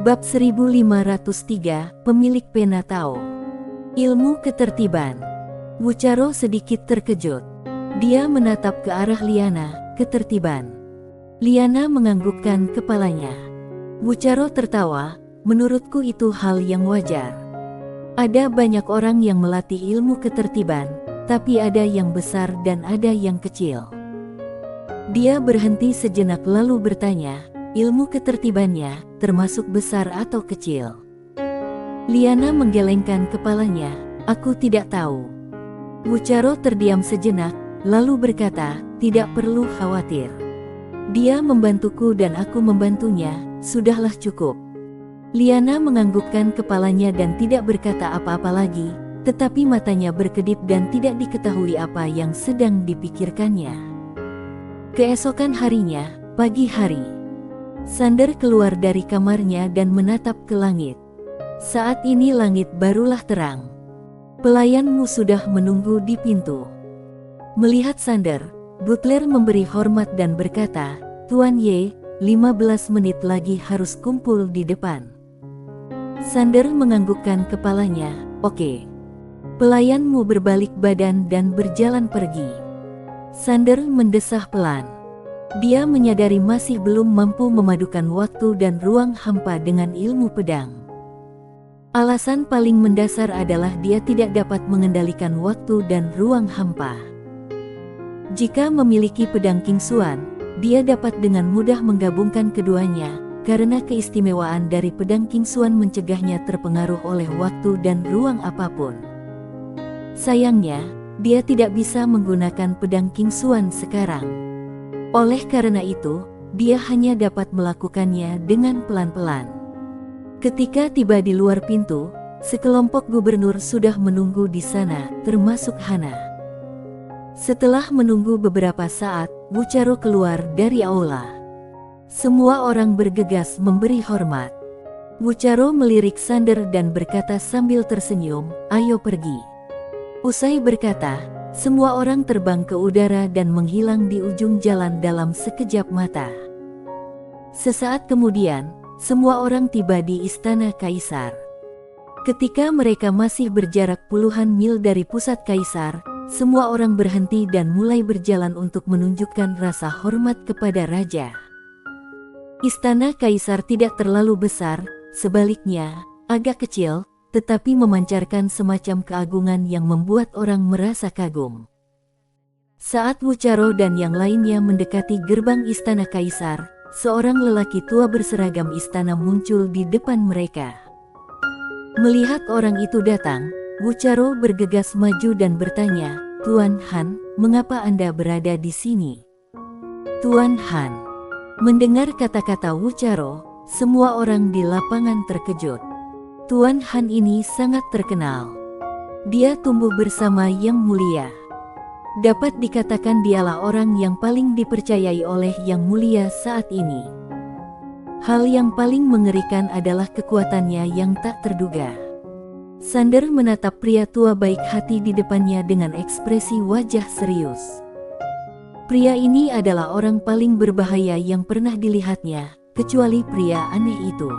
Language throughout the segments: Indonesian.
Bab 1503, Pemilik Pena Tao. Ilmu ketertiban. Wucharo sedikit terkejut. Dia menatap ke arah Liana, ketertiban. Liana menganggukkan kepalanya. Wucharo tertawa, menurutku itu hal yang wajar. Ada banyak orang yang melatih ilmu ketertiban, tapi ada yang besar dan ada yang kecil. Dia berhenti sejenak lalu bertanya, ilmu ketertibannya termasuk besar atau kecil? Liana menggelengkan kepalanya, aku tidak tahu. Wucharo terdiam sejenak, lalu berkata, tidak perlu khawatir. Dia membantuku dan aku membantunya, sudahlah cukup. Liana menganggukkan kepalanya dan tidak berkata apa-apa lagi, tetapi matanya berkedip dan tidak diketahui apa yang sedang dipikirkannya. Keesokan harinya, pagi hari, Sander keluar dari kamarnya dan menatap ke langit. Saat ini langit barulah terang. Pelayanmu sudah menunggu di pintu. Melihat Sander, butler memberi hormat dan berkata, Tuan Ye, 15 menit lagi harus kumpul di depan. Sander menganggukkan kepalanya, oke. Pelayanmu berbalik badan dan berjalan pergi. Sander mendesah pelan. Dia menyadari masih belum mampu memadukan waktu dan ruang hampa dengan ilmu pedang. Alasan paling mendasar adalah dia tidak dapat mengendalikan waktu dan ruang hampa. Jika memiliki pedang Kingsuan, dia dapat dengan mudah menggabungkan keduanya, karena keistimewaan dari pedang Kingsuan mencegahnya terpengaruh oleh waktu dan ruang apapun. Sayangnya, dia tidak bisa menggunakan pedang Kingsuan sekarang. Oleh karena itu, dia hanya dapat melakukannya dengan pelan-pelan. Ketika tiba di luar pintu, sekelompok gubernur sudah menunggu di sana, termasuk Hana. Setelah menunggu beberapa saat, Wucharo keluar dari aula. Semua orang bergegas memberi hormat. Wucharo melirik Sander dan berkata sambil tersenyum, ayo pergi. Usai berkata, semua orang terbang ke udara dan menghilang di ujung jalan dalam sekejap mata. Sesaat kemudian, semua orang tiba di istana kaisar. Ketika mereka masih berjarak puluhan mil dari pusat kaisar, semua orang berhenti dan mulai berjalan untuk menunjukkan rasa hormat kepada raja. Istana kaisar tidak terlalu besar, sebaliknya, agak kecil, tetapi memancarkan semacam keagungan yang membuat orang merasa kagum. Saat Wucharo dan yang lainnya mendekati gerbang istana kaisar, seorang lelaki tua berseragam istana muncul di depan mereka. Melihat orang itu datang, Wucharo bergegas maju dan bertanya, Tuan Han, mengapa Anda berada di sini? Tuan Han. Mendengar kata-kata Wucharo, semua orang di lapangan terkejut. Tuan Han ini sangat terkenal. Dia tumbuh bersama Yang Mulia. Dapat dikatakan dialah orang yang paling dipercayai oleh Yang Mulia saat ini. Hal yang paling mengerikan adalah kekuatannya yang tak terduga. Sander menatap pria tua baik hati di depannya dengan ekspresi wajah serius. Pria ini adalah orang paling berbahaya yang pernah dilihatnya, kecuali pria aneh itu.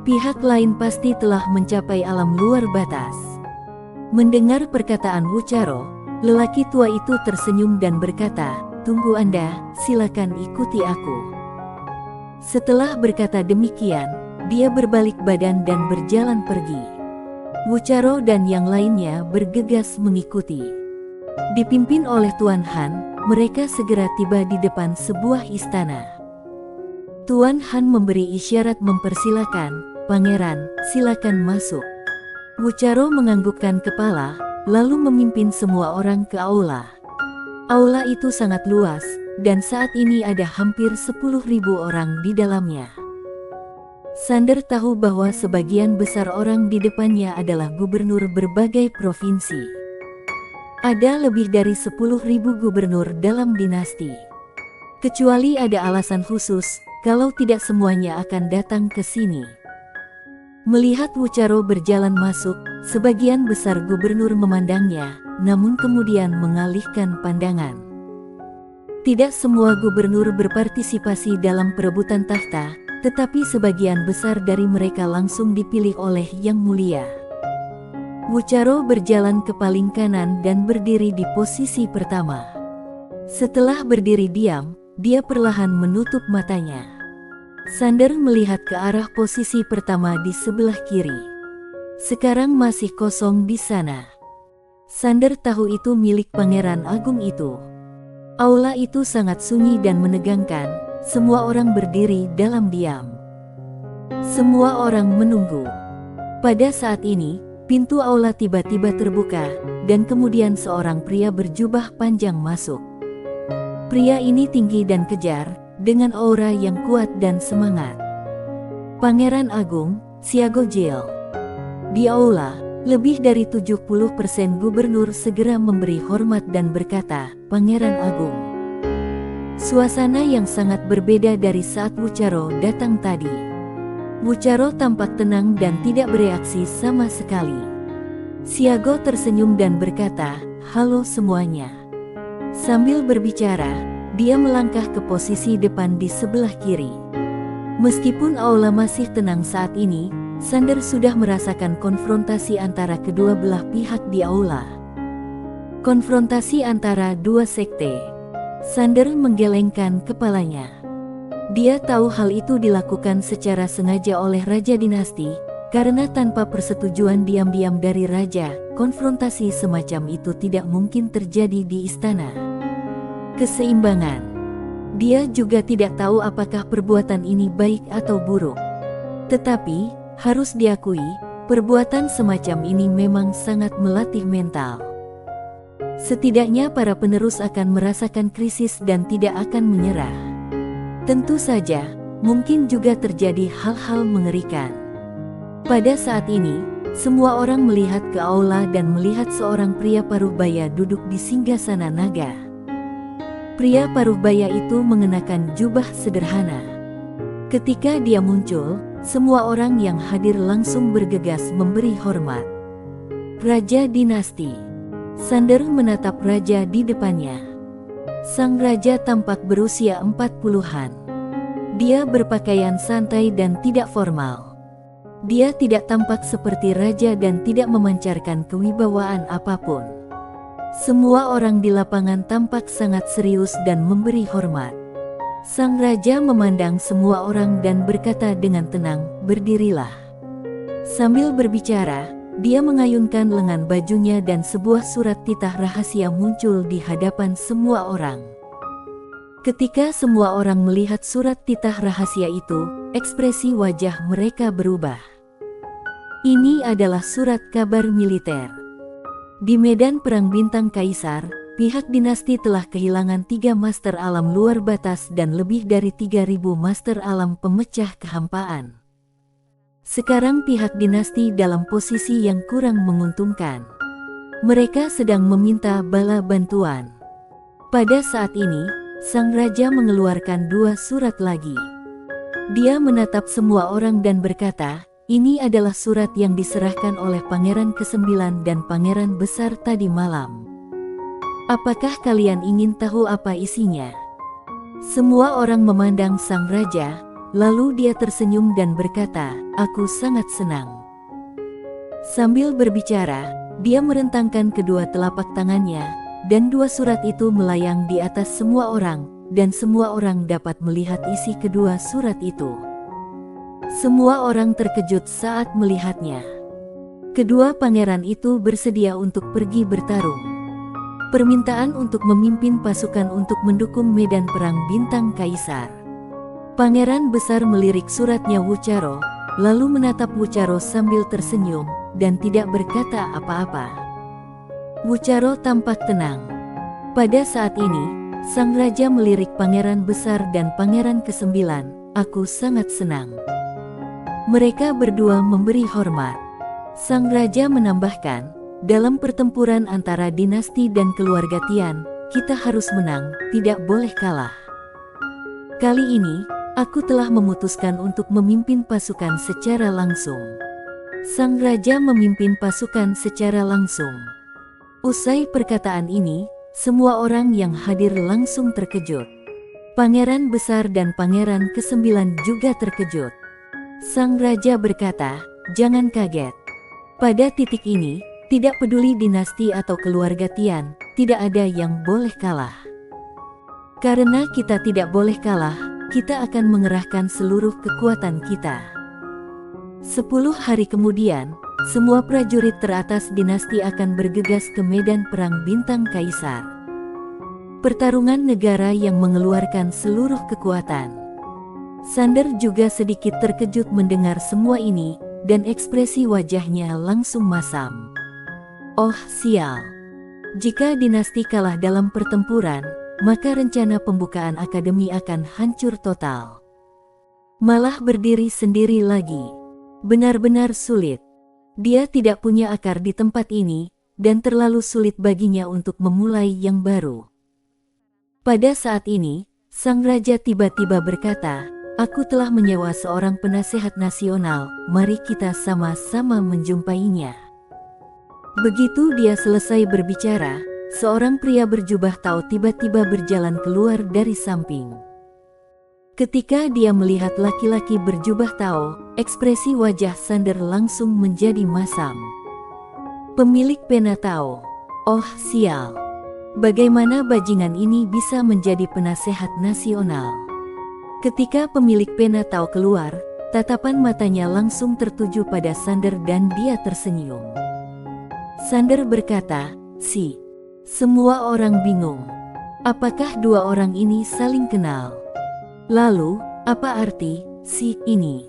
Pihak lain pasti telah mencapai alam luar batas. Mendengar perkataan Wucharo, lelaki tua itu tersenyum dan berkata, tunggu Anda, silakan ikuti aku. Setelah berkata demikian, dia berbalik badan dan berjalan pergi. Wucharo dan yang lainnya bergegas mengikuti. Dipimpin oleh Tuan Han, mereka segera tiba di depan sebuah istana. Tuan Han memberi isyarat mempersilakan, Pangeran, silakan masuk. Wucharo menganggukkan kepala, lalu memimpin semua orang ke aula. Aula itu sangat luas, dan saat ini ada hampir 10.000 orang di dalamnya. Sander tahu bahwa sebagian besar orang di depannya adalah gubernur berbagai provinsi. Ada lebih dari 10.000 gubernur dalam dinasti. Kecuali ada alasan khusus, kalau tidak semuanya akan datang ke sini. Melihat Wucharo berjalan masuk, sebagian besar gubernur memandangnya, namun kemudian mengalihkan pandangan. Tidak semua gubernur berpartisipasi dalam perebutan tahta, tetapi sebagian besar dari mereka langsung dipilih oleh Yang Mulia. Wucharo berjalan ke paling kanan dan berdiri di posisi pertama. Setelah berdiri diam, dia perlahan menutup matanya. Sander melihat ke arah posisi pertama di sebelah kiri. Sekarang masih kosong di sana. Sander tahu itu milik Pangeran Agung itu. Aula itu sangat sunyi dan menegangkan. Semua orang berdiri dalam diam. Semua orang menunggu. Pada saat ini, pintu aula tiba-tiba terbuka, dan kemudian seorang pria berjubah panjang masuk. Pria ini tinggi dan kejar, dengan aura yang kuat dan semangat. Pangeran Agung, Xiago Jil. Di aula, lebih dari 70% gubernur segera memberi hormat dan berkata, "Pangeran Agung." Suasana yang sangat berbeda dari saat Wucharo datang tadi. Wucharo tampak tenang dan tidak bereaksi sama sekali. Xiago tersenyum dan berkata, "Halo semuanya." Sambil berbicara, dia melangkah ke posisi depan di sebelah kiri. Meskipun aula masih tenang saat ini, Sander sudah merasakan konfrontasi antara kedua belah pihak di aula. Konfrontasi antara dua sekte. Sander menggelengkan kepalanya. Dia tahu hal itu dilakukan secara sengaja oleh Raja Dinasti, karena tanpa persetujuan diam-diam dari Raja, konfrontasi semacam itu tidak mungkin terjadi di istana. Keseimbangan. Dia juga tidak tahu apakah perbuatan ini baik atau buruk. Tetapi, harus diakui, perbuatan semacam ini memang sangat melatih mental. Setidaknya para penerus akan merasakan krisis dan tidak akan menyerah. Tentu saja, mungkin juga terjadi hal-hal mengerikan. Pada saat ini, semua orang melihat ke aula dan melihat seorang pria paruhbaya duduk di singgasana naga. Pria paruhbaya itu mengenakan jubah sederhana. Ketika dia muncul, semua orang yang hadir langsung bergegas memberi hormat. Raja Dinasti. Sander menatap raja di depannya. Sang raja tampak berusia 40-an. Dia berpakaian santai dan tidak formal. Dia tidak tampak seperti raja dan tidak memancarkan kewibawaan apapun. Semua orang di lapangan tampak sangat serius dan memberi hormat. Sang raja memandang semua orang dan berkata dengan tenang, "Berdirilah." Sambil berbicara, dia mengayunkan lengan bajunya dan sebuah surat titah rahasia muncul di hadapan semua orang. Ketika semua orang melihat surat titah rahasia itu, ekspresi wajah mereka berubah. Ini adalah surat kabar militer. Di medan perang bintang Kaisar, pihak dinasti telah kehilangan 3 master alam luar batas dan lebih dari 3.000 master alam pemecah kehampaan. Sekarang pihak dinasti dalam posisi yang kurang menguntungkan. Mereka sedang meminta bala bantuan. Pada saat ini, sang raja mengeluarkan 2 surat lagi. Dia menatap semua orang dan berkata, "Ini adalah surat yang diserahkan oleh Pangeran ke-9 dan Pangeran Besar tadi malam. Apakah kalian ingin tahu apa isinya?" Semua orang memandang sang raja. Lalu dia tersenyum dan berkata, "Aku sangat senang." Sambil berbicara, dia merentangkan kedua telapak tangannya, dan 2 surat itu melayang di atas semua orang, dan semua orang dapat melihat isi kedua surat itu. Semua orang terkejut saat melihatnya. Kedua pangeran itu bersedia untuk pergi bertarung. Permintaan untuk memimpin pasukan untuk mendukung medan perang bintang Kaisar. Pangeran Besar melirik suratnya Wucharo, lalu menatap Wucharo sambil tersenyum, dan tidak berkata apa-apa. Wucharo tampak tenang. Pada saat ini, sang raja melirik Pangeran Besar dan Pangeran ke-9, "Aku sangat senang." Mereka berdua memberi hormat. Sang raja menambahkan, "Dalam pertempuran antara dinasti dan keluarga Tian, kita harus menang, tidak boleh kalah. Kali ini, aku telah memutuskan untuk memimpin pasukan secara langsung." Sang raja memimpin pasukan secara langsung. Usai perkataan ini, semua orang yang hadir langsung terkejut. Pangeran besar dan pangeran ke-9 juga terkejut. Sang raja berkata, "Jangan kaget. Pada titik ini, tidak peduli dinasti atau keluarga Tian, tidak ada yang boleh kalah. Karena kita tidak boleh kalah, kita akan mengerahkan seluruh kekuatan kita." 10 hari kemudian, semua prajurit teratas dinasti akan bergegas ke medan perang bintang kaisar. Pertarungan negara yang mengeluarkan seluruh kekuatan. Sander juga sedikit terkejut mendengar semua ini, dan ekspresi wajahnya langsung masam. Oh sial. Jika dinasti kalah dalam pertempuran, maka rencana pembukaan akademi akan hancur total. Malah berdiri sendiri lagi. Benar-benar sulit. Dia tidak punya akar di tempat ini, dan terlalu sulit baginya untuk memulai yang baru. Pada saat ini, sang raja tiba-tiba berkata, "Aku telah menyewa seorang penasehat nasional, mari kita sama-sama menjumpainya." Begitu dia selesai berbicara, seorang pria berjubah Tao tiba-tiba berjalan keluar dari samping. Ketika dia melihat laki-laki berjubah Tao, ekspresi wajah Sander langsung menjadi masam. Pemilik pena Tao. Oh sial. Bagaimana bajingan ini bisa menjadi penasehat nasional? Ketika pemilik pena Tao keluar, tatapan matanya langsung tertuju pada Sander dan dia tersenyum. Sander berkata, Semua orang bingung. Apakah dua orang ini saling kenal? Lalu, apa arti "si" ini?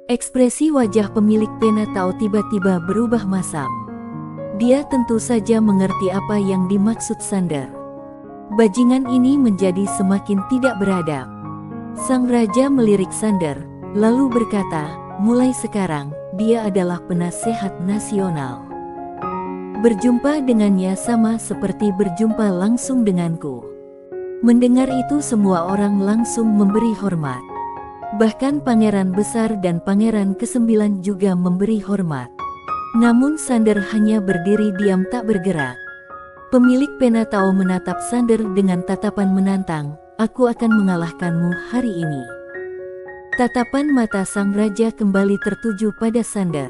Ekspresi wajah pemilik pena Tao tiba-tiba berubah masam. Dia tentu saja mengerti apa yang dimaksud Sander. Bajingan ini menjadi semakin tidak beradab. Sang raja melirik Sander, lalu berkata, "Mulai sekarang, dia adalah penasehat nasional. Berjumpa dengannya sama seperti berjumpa langsung denganku." Mendengar itu semua orang langsung memberi hormat. Bahkan pangeran besar dan pangeran ke-9 juga memberi hormat. Namun Sander hanya berdiri diam tak bergerak. Pemilik pena Tao menatap Sander dengan tatapan menantang, "Aku akan mengalahkanmu hari ini." Tatapan mata sang raja kembali tertuju pada Sander.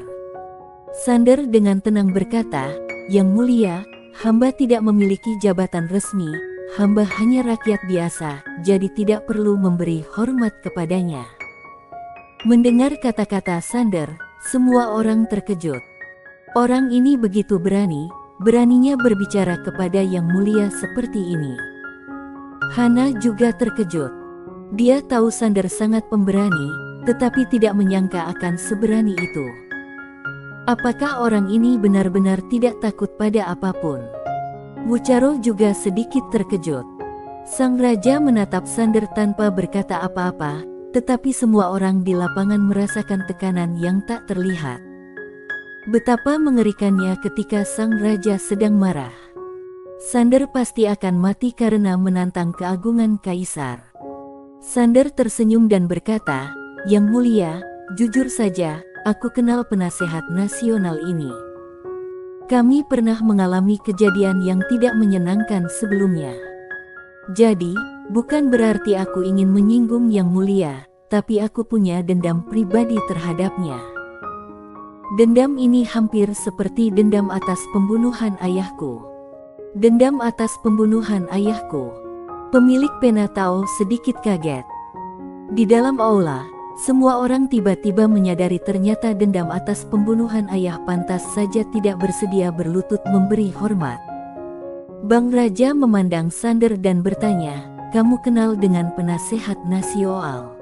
Sander dengan tenang berkata, "Yang mulia, hamba tidak memiliki jabatan resmi, hamba hanya rakyat biasa, jadi tidak perlu memberi hormat kepadanya." Mendengar kata-kata Sander, semua orang terkejut. Orang ini begitu beraninya berbicara kepada yang mulia seperti ini. Hana juga terkejut. Dia tahu Sander sangat pemberani, tetapi tidak menyangka akan seberani itu. Apakah orang ini benar-benar tidak takut pada apapun? Wucharo juga sedikit terkejut. Sang raja menatap Sander tanpa berkata apa-apa, tetapi semua orang di lapangan merasakan tekanan yang tak terlihat. Betapa mengerikannya ketika sang raja sedang marah. Sander pasti akan mati karena menantang keagungan kaisar. Sander tersenyum dan berkata, "Yang mulia, jujur saja, aku kenal penasehat nasional ini. Kami pernah mengalami kejadian yang tidak menyenangkan sebelumnya. Jadi, bukan berarti aku ingin menyinggung yang mulia, tapi aku punya dendam pribadi terhadapnya. Dendam ini hampir seperti dendam atas pembunuhan ayahku." Dendam atas pembunuhan ayahku. Pemilik pena Tao sedikit kaget. Di dalam aula, semua orang tiba-tiba menyadari ternyata dendam atas pembunuhan ayah pantas saja tidak bersedia berlutut memberi hormat. Bang Raja memandang Sander dan bertanya, "Kamu kenal dengan penasehat nasional?"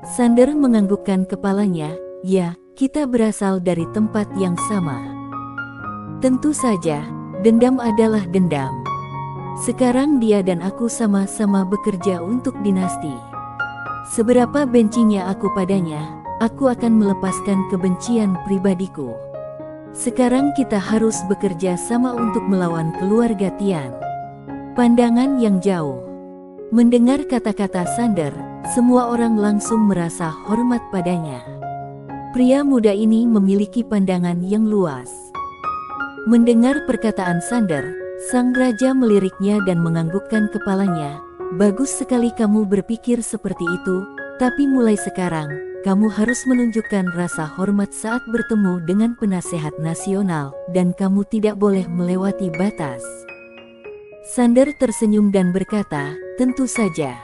Sander menganggukkan kepalanya, "Ya, kita berasal dari tempat yang sama." Tentu saja, dendam adalah dendam. Sekarang dia dan aku sama-sama bekerja untuk dinasti. Seberapa bencinya aku padanya, aku akan melepaskan kebencian pribadiku. Sekarang kita harus bekerja sama untuk melawan keluarga Tian. Pandangan yang jauh. Mendengar kata-kata Sander, semua orang langsung merasa hormat padanya. Pria muda ini memiliki pandangan yang luas. Mendengar perkataan Sander, sang raja meliriknya dan menganggukkan kepalanya. Bagus sekali kamu berpikir seperti itu, tapi mulai sekarang, kamu harus menunjukkan rasa hormat saat bertemu dengan penasehat nasional, dan kamu tidak boleh melewati batas. Sander tersenyum dan berkata, tentu saja.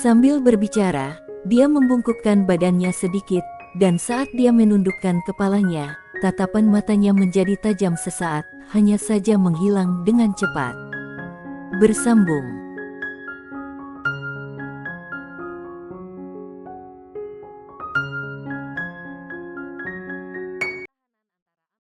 Sambil berbicara, dia membungkukkan badannya sedikit, dan saat dia menundukkan kepalanya, tatapan matanya menjadi tajam sesaat, hanya saja menghilang dengan cepat. Bersambung.